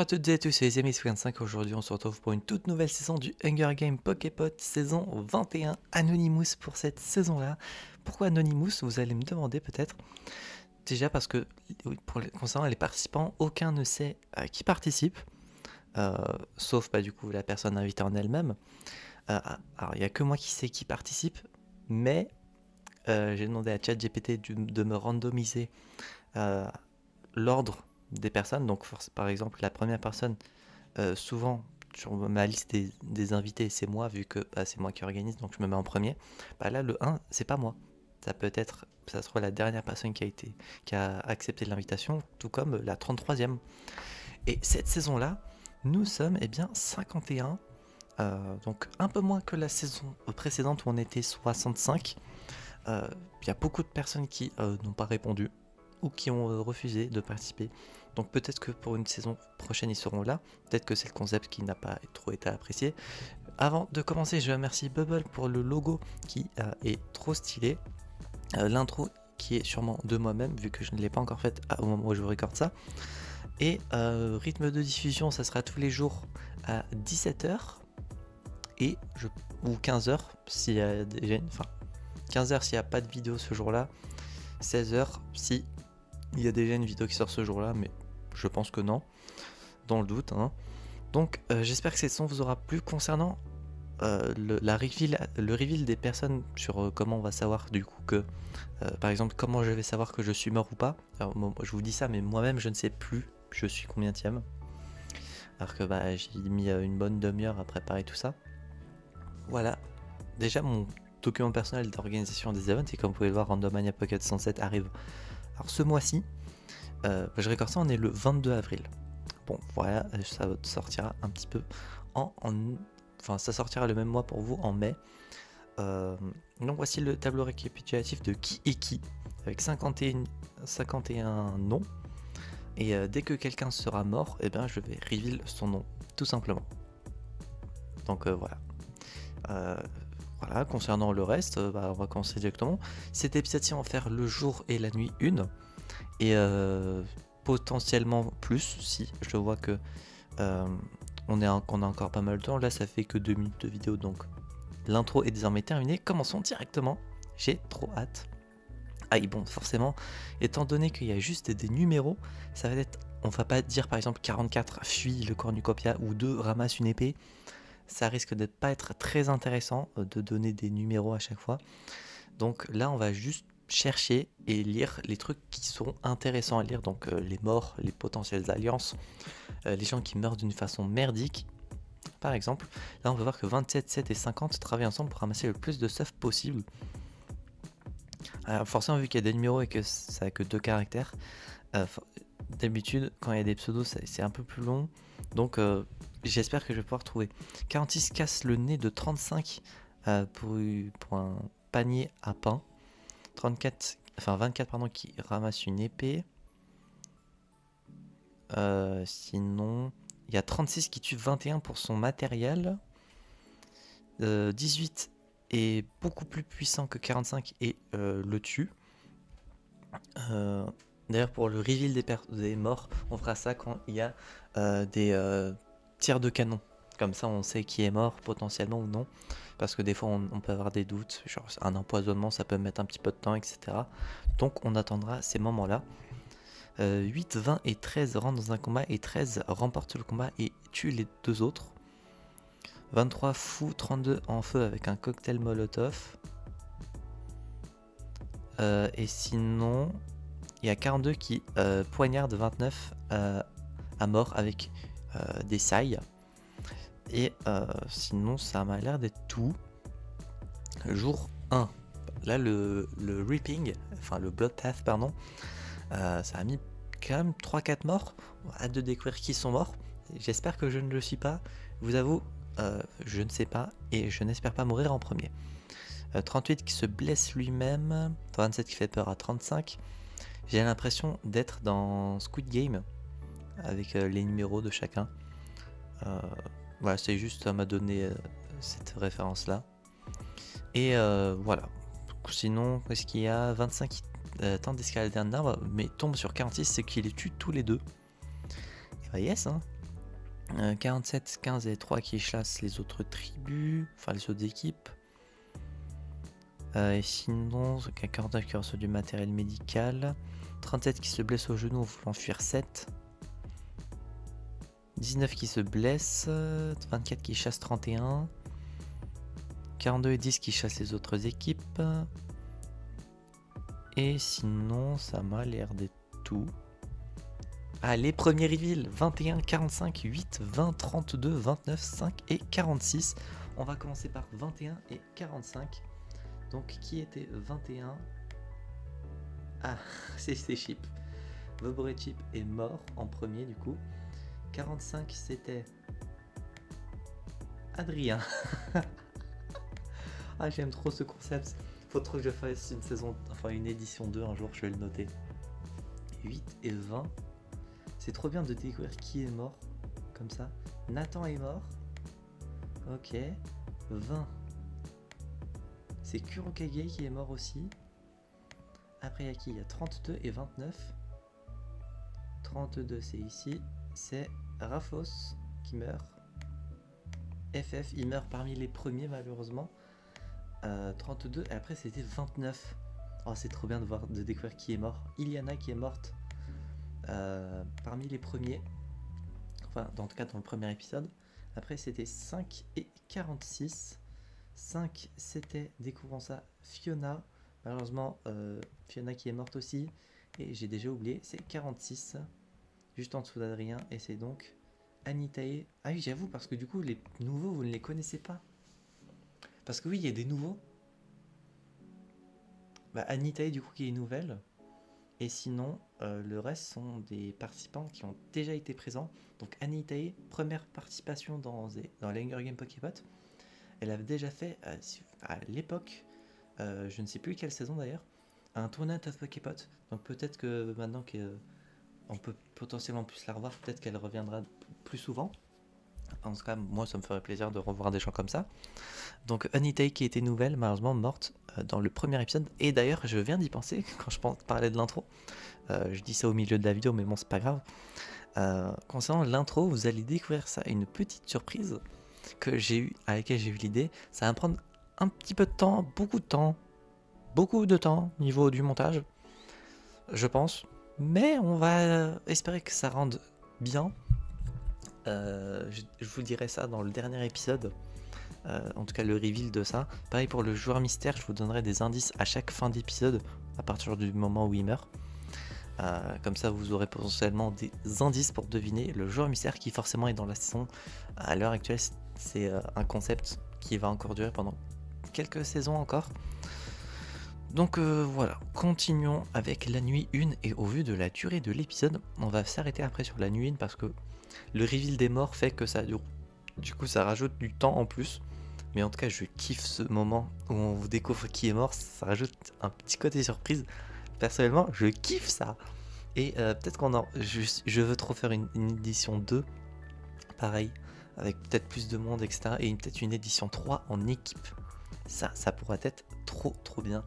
à toutes et à tous, c'est les amis 55. Aujourd'hui, on se retrouve pour une toute nouvelle saison du Hunger Games Poképot, saison 21. Anonymous pour cette saison-là. Pourquoi Anonymous, vous allez me demander peut-être. Déjà parce que, concernant les participants, aucun ne sait qui participe, sauf du coup la personne invitée en elle-même. Alors, il n'y a que moi qui sais qui participe, mais j'ai demandé à ChatGPT de me randomiser l'ordre des personnes. Donc par exemple la première personne, souvent sur ma liste des invités c'est moi, vu que c'est moi qui organise, donc je me mets en premier. Là le 1 c'est pas moi, ça sera la dernière personne qui a accepté l'invitation, tout comme la 33e. Et cette saison là nous sommes 51, donc un peu moins que la saison précédente où on était 65. Il y a beaucoup de personnes qui n'ont pas répondu ou qui ont refusé de participer. Donc peut-être que pour une saison prochaine ils seront là, peut-être que c'est le concept qui n'a pas trop été apprécié. Avant de commencer, je remercie Bubble pour le logo qui est trop stylé, l'intro qui est sûrement de moi-même vu que je ne l'ai pas encore faite au moment où je vous recorde ça, et rythme de diffusion ça sera tous les jours à 17h ou 15h s'il y a déjà 15h s'il n'y a pas de vidéo ce jour-là, 16h si il y a déjà une vidéo qui sort ce jour-là, mais je pense que non, dans le doute. Donc j'espère que cette son vous aura plu. Concernant le reveal des personnes sur comment on va savoir du coup que, par exemple, comment je vais savoir que je suis mort ou pas. Alors, je vous dis ça, mais moi-même je ne sais plus je suis combienième. Alors que j'ai mis une bonne demi-heure à préparer tout ça. Voilà, déjà mon document personnel d'organisation des events, et comme vous pouvez le voir, Randomania Pocket 107 arrive. Alors ce mois-ci, je recorde ça, on est le 22 avril. Bon voilà, ça sortira un petit peu enfin ça sortira le même mois pour vous, en mai. Donc voici le tableau récapitulatif de qui est qui, avec 51 noms. Et dès que quelqu'un sera mort, je vais reveal son nom, tout simplement. Donc voilà. Voilà, concernant le reste, on va commencer directement. Cet épisode-ci, on va faire le jour et la nuit 1. Et potentiellement plus, si je vois que on a encore pas mal de temps. Là, ça fait que 2 minutes de vidéo, donc l'intro est désormais terminée. Commençons directement. J'ai trop hâte. Et bon, forcément, étant donné qu'il y a juste des numéros, ça va être... On va pas dire par exemple 44 fuit le cornucopia ou 2 ramasse une épée. Ça risque de pas être très intéressant de donner des numéros à chaque fois. Donc là, on va juste chercher et lire les trucs qui sont intéressants à lire. Donc les morts, les potentielles alliances, les gens qui meurent d'une façon merdique. Par exemple, là on va voir que 27, 7 et 50 travaillent ensemble pour ramasser le plus de stuff possible. Alors forcément, vu qu'il y a des numéros et que ça a que 2 caractères, d'habitude quand il y a des pseudos c'est un peu plus long. Donc j'espère que je vais pouvoir trouver. 46 casse le nez de 35 pour un panier à pain. 24 pardon, qui ramasse une épée. Sinon, il y a 36 qui tue 21 pour son matériel. 18 est beaucoup plus puissant que 45 et le tue. D'ailleurs, pour le reveal des morts, on fera ça quand il y a des tirs de canon. Comme ça, on sait qui est mort potentiellement ou non. Parce que des fois, on peut avoir des doutes. Genre, un empoisonnement, ça peut mettre un petit peu de temps, etc. Donc, on attendra ces moments-là. 8, 20 et 13 rentrent dans un combat et 13 remportent le combat et tuent les 2 autres. 23 fou, 32 en feu avec un cocktail molotov. Et sinon, il y a 42 qui poignardent 29 à mort avec des sailles. Et sinon, ça m'a l'air d'être tout. Jour 1. Là, le Reaping, enfin le Bloodpath, pardon, ça a mis quand même 3-4 morts. Hâte de découvrir qui sont morts. J'espère que je ne le suis pas. Je vous avoue, je ne sais pas et je n'espère pas mourir en premier. 38 qui se blesse lui-même. 27 qui fait peur à 35. J'ai l'impression d'être dans Squid Game avec les numéros de chacun. Voilà, c'est juste, ça m'a donné cette référence là. Et voilà. Sinon, qu'est-ce qu'il y a? 25 qui tente d'escalader un arbre, mais tombe sur 46, c'est qu'il les tue tous les deux. Et yes, hein. 47, 15 et 3 qui chassent les autres tribus, enfin les autres équipes. Et sinon, 49 qui reçoit du matériel médical. 37 qui se blesse au genou en voulant fuir 7. 19 qui se blesse. 24 qui chasse 31. 42 et 10 qui chassent les autres équipes. Et sinon, ça m'a l'air d'être tout. Ah, les premiers reveals, 21, 45, 8, 20, 32, 29, 5 et 46. On va commencer par 21 et 45. Donc, qui était 21? Ah, c'est Chip. Vobore Chip est mort en premier, du coup. 45, c'était Adrien. Ah, j'aime trop ce concept. Faut trop que je fasse une saison, enfin une édition 2 un jour, je vais le noter. 8 et 20. C'est trop bien de découvrir qui est mort, comme ça. Nathan est mort. Ok. 20. C'est Kurokage qui est mort aussi. Après, il y a qui? Il y a 32 et 29. 32, c'est ici. C'est Raphos qui meurt. FF, il meurt parmi les premiers, malheureusement. 32, et après, c'était 29. Oh, c'est trop bien de découvrir qui est mort. Iliana qui est morte. Parmi les premiers, enfin dans tout cas dans le premier épisode. Après c'était 5 et 46. 5 c'était, découvrons ça, Fiona. Malheureusement Fiona qui est morte aussi. Et j'ai déjà oublié, c'est 46. Juste en dessous d'Adrien. Et c'est donc Anitae. Ah oui, j'avoue, parce que du coup les nouveaux vous ne les connaissez pas. Parce que oui, il y a des nouveaux. Bah, Anitae du coup qui est nouvelle. Et sinon, le reste sont des participants qui ont déjà été présents. Donc Anitae, première participation dans l'Hunger Game Poképot. Elle avait déjà fait, à l'époque, je ne sais plus quelle saison d'ailleurs, un Tournament of Poképot. Donc peut-être que maintenant qu'on peut potentiellement plus la revoir, peut-être qu'elle reviendra plus souvent. En tout cas, moi ça me ferait plaisir de revoir des gens comme ça. Donc Anitae qui était nouvelle, malheureusement morte dans le premier épisode. Et d'ailleurs, je viens d'y penser quand je parlais de l'intro. Je dis ça au milieu de la vidéo, mais bon, c'est pas grave. Concernant l'intro, vous allez découvrir ça, une petite surprise à laquelle j'ai eu l'idée. Ça va me prendre un petit peu de temps, beaucoup de temps au niveau du montage, je pense. Mais on va espérer que ça rende bien. Je vous dirai ça dans le dernier épisode. En tout cas le reveal de ça. Pareil pour le joueur mystère, je vous donnerai des indices à chaque fin d'épisode à partir du moment où il meurt. Comme ça vous aurez potentiellement des indices pour deviner le joueur mystère qui forcément est dans la saison. À l'heure actuelle c'est un concept qui va encore durer pendant quelques saisons encore. Donc voilà, continuons avec la nuit 1 et au vu de la durée de l'épisode, on va s'arrêter après sur la nuit 1 parce que le reveal des morts fait que ça dure. Du coup ça rajoute du temps en plus. Mais en tout cas je kiffe ce moment où on vous découvre qui est mort, ça rajoute un petit côté surprise. Personnellement je kiffe ça. Et peut-être je veux trop faire une édition 2, pareil, avec peut-être plus de monde, etc. Et peut-être une édition 3 en équipe. Ça pourrait être trop bien.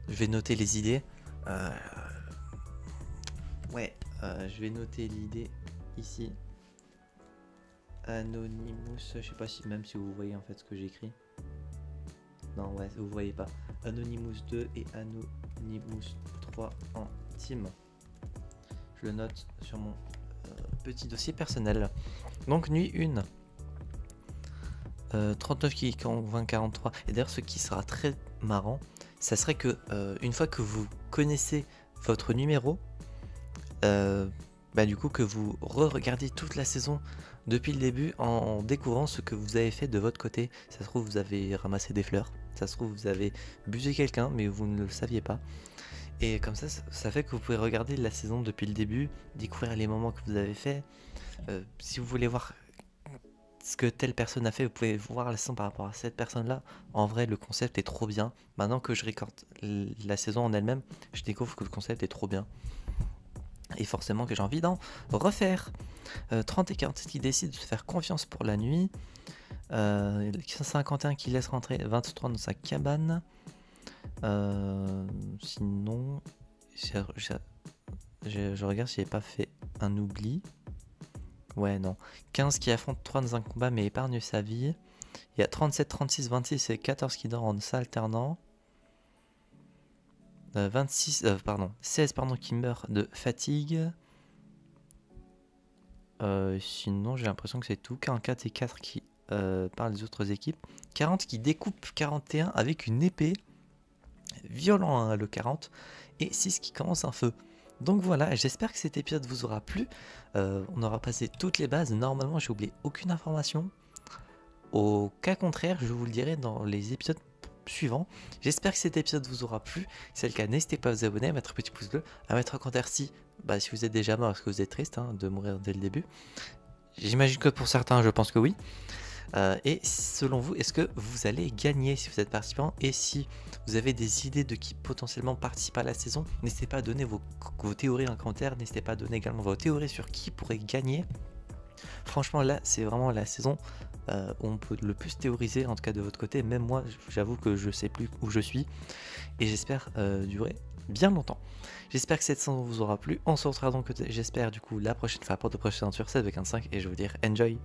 Je vais noter les idées. Je vais noter l'idée ici. Anonymous, je sais pas même si vous voyez en fait ce que j'écris. Non, ouais, vous voyez pas. Anonymous 2 et Anonymous 3 en team. Je le note sur mon petit dossier personnel. Donc nuit 1. 39 qui convainc 43. Et d'ailleurs ce qui sera très marrant, ça serait que une fois que vous connaissez votre numéro, du coup que vous re-regardez toute la saison depuis le début en découvrant ce que vous avez fait de votre côté. Ça se trouve vous avez ramassé des fleurs, ça se trouve vous avez busé quelqu'un mais vous ne le saviez pas. Et comme ça fait que vous pouvez regarder la saison depuis le début, découvrir les moments que vous avez fait. Si vous voulez voir ce que telle personne a fait, vous pouvez voir la saison par rapport à cette personne-là. En vrai, le concept est trop bien. Maintenant que je recorde la saison en elle-même, je découvre que le concept est trop bien. Et forcément que j'ai envie d'en refaire. 30 et 47 qui décident de se faire confiance pour la nuit. 51 qui laisse rentrer 23 dans sa cabane. Ouais, non. 15 qui affronte 3 dans un combat mais épargne sa vie. Il y a 37, 36, 26 et 14 qui dorment en s'alternant. 16 pardon, qui meurt de fatigue. Sinon, j'ai l'impression que c'est tout. 44 et 4 qui parlent des autres équipes. 40 qui découpe 41 avec une épée. Violent, hein, le 40. Et 6 qui commence un feu. Donc voilà, j'espère que cet épisode vous aura plu. On aura passé toutes les bases. Normalement, j'ai oublié aucune information. Au cas contraire, je vous le dirai dans les épisodes suivants. J'espère que cet épisode vous aura plu. Si c'est le cas, n'hésitez pas à vous abonner, à mettre un petit pouce bleu, à mettre un commentaire si vous êtes déjà mort, est-ce que vous êtes triste de mourir dès le début. J'imagine que pour certains, je pense que oui. Et selon vous, est-ce que vous allez gagner si vous êtes participant? Et si vous avez des idées de qui potentiellement participe à la saison, n'hésitez pas à donner vos théories en commentaire. N'hésitez pas à donner également vos théories sur qui pourrait gagner. Franchement, là, c'est vraiment la saison où on peut le plus théoriser, en tout cas de votre côté. Même moi, j'avoue que je sais plus où je suis. Et j'espère durer bien longtemps. J'espère que cette saison vous aura plu. On se retrouvera donc, j'espère, du coup, la prochaine fois pour de prochaines aventures. C'est avec un 5 et je veux dire enjoy.